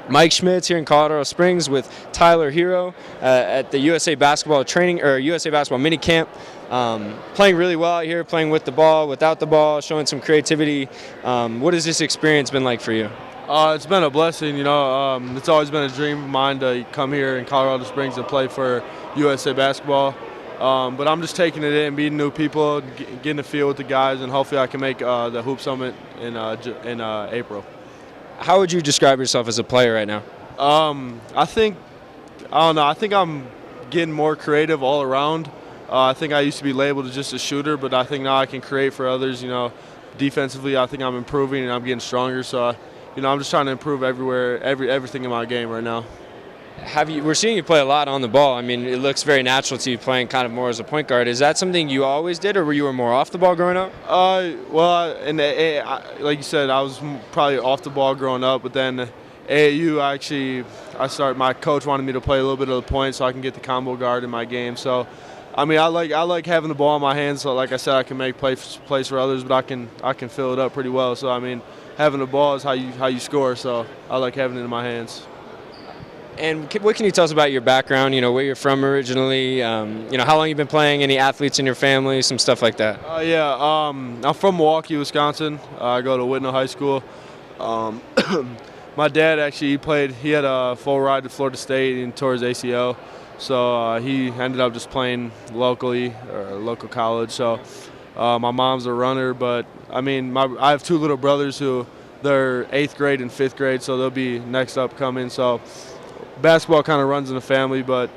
Mike Schmitz here in Colorado Springs with Tyler Hero at the USA Basketball training or USA Basketball mini camp. Playing really well out here, playing with the ball, without the ball, showing some creativity. What has this experience been like for you? It's been a blessing, it's always been a dream of mine to come here in Colorado Springs and play for USA Basketball. But I'm just taking it in, meeting new people, getting to feel with the guys, and hopefully I can make the Hoop Summit in April. How would you describe yourself as a player right now? I think I'm getting more creative all around. I think I used to be labeled as just a shooter, but I think now I can create for others. Defensively, I think I'm improving and I'm getting stronger. So, I'm just trying to improve everything in my game right now. We're seeing you play a lot on the ball. I mean, it looks very natural to you playing kind of more as a point guard. Is that something you always did, or were you more off the ball growing up? Like you said, I was probably off the ball growing up, but then AAU, my coach wanted me to play a little bit of the point so I can get the combo guard in my game. So, I like having the ball in my hands. So, like I said, I can make plays for others, but I can fill it up pretty well. So, having the ball is how you score. So, I like having it in my hands. And what can you tell us about your background, where you're from originally, how long you've been playing, any athletes in your family, some stuff like that? I'm from Milwaukee, Wisconsin. I go to Whitnell High School. My dad actually he had a full ride to Florida State and tore his ACL. So he ended up just playing locally or a local college. So my mom's a runner, but I have two little brothers who they're 8th grade and 5th grade, so they'll be next up coming. So basketball kind of runs in the family, but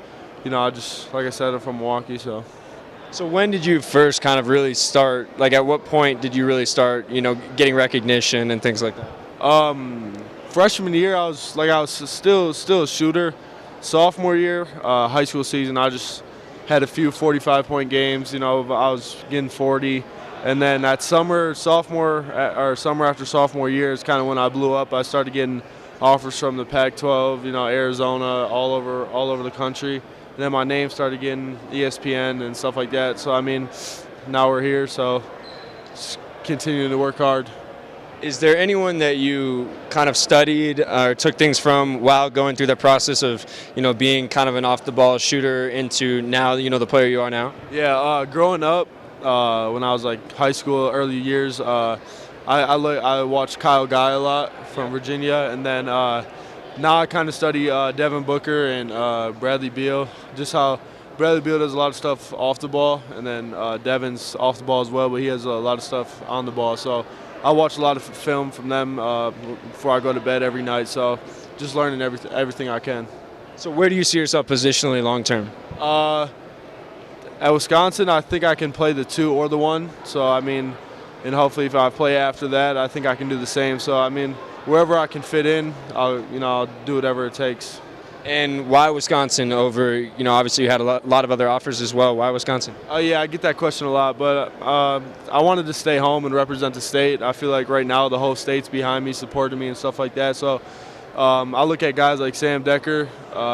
like I said, I'm from Milwaukee. So when did you first kind of really start? Like, at what point did you really start, getting recognition and things like that? Freshman year, I was still a shooter. Sophomore year, high school season, I just had a few 45-point games. I was getting 40, and then that summer after sophomore year is kind of when I blew up. I started getting offers from the Pac-12, Arizona, all over the country. And then my name started getting ESPN and stuff like that. So, now we're here, so just continuing to work hard. Is there anyone that you kind of studied or took things from while going through the process of, being kind of an off-the-ball shooter into now, the player you are now? Yeah, growing up, when I was high school, early years, I watched Kyle Guy a lot from Virginia, and then now I kind of study Devin Booker and Bradley Beal, just how Bradley Beal does a lot of stuff off the ball, and then Devin's off the ball as well, but he has a lot of stuff on the ball. So I watch a lot of film from them before I go to bed every night, so just learning everything I can. So where do you see yourself positionally long term? At Wisconsin, I think I can play the 2 or the 1, so and hopefully if I play after that, I think I can do the same. So wherever I can fit in, I'll do whatever it takes. And why Wisconsin over, obviously you had a lot of other offers as well. Why Wisconsin? Yeah, I get that question a lot, but I wanted to stay home and represent the state. I feel like right now the whole state's behind me, supporting me and stuff like that. So I look at guys like Sam Decker.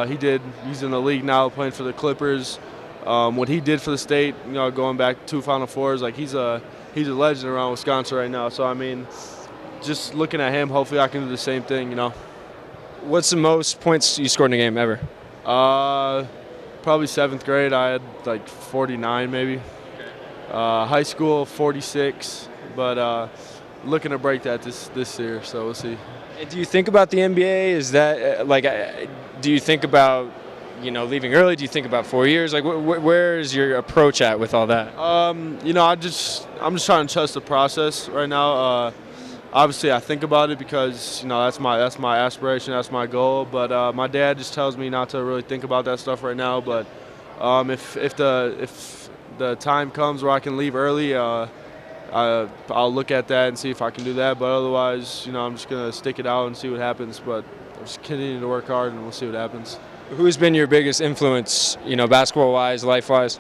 He's in the league now playing for the Clippers. What he did for the state, going back 2 Final Fours, he's a legend around Wisconsin right now. So, just looking at him, hopefully I can do the same thing, What's the most points you scored in a game ever? Probably 7th grade. I had 49 maybe. High school 46, but looking to break that this year. So we'll see. And do you think about the NBA? Is that do you think about leaving early? Do you think about 4 years? Where is your approach at with all that? I'm just trying to trust the process right now. Obviously, I think about it because that's my aspiration, that's my goal. But my dad just tells me not to really think about that stuff right now. But if the time comes where I can leave early, I'll look at that and see if I can do that. But otherwise, I'm just gonna stick it out and see what happens. But I'm just continuing to work hard and we'll see what happens. Who's been your biggest influence, basketball-wise, life-wise?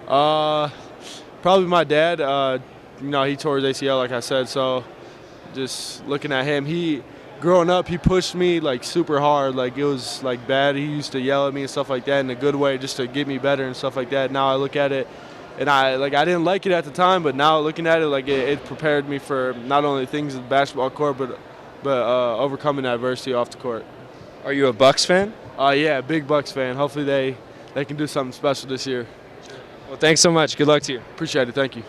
Probably my dad. He tore his ACL, like I said, so just looking at him, growing up, he pushed me super hard. It was bad. He used to yell at me and stuff like that in a good way, just to get me better and stuff like that. Now I look at it, and I didn't like it at the time, but now looking at it, it prepared me for not only things in the basketball court, but overcoming adversity off the court. Are you a Bucks fan? Yeah, big Bucks fan. Hopefully they can do something special this year. Well, thanks so much. Good luck to you. Appreciate it. Thank you.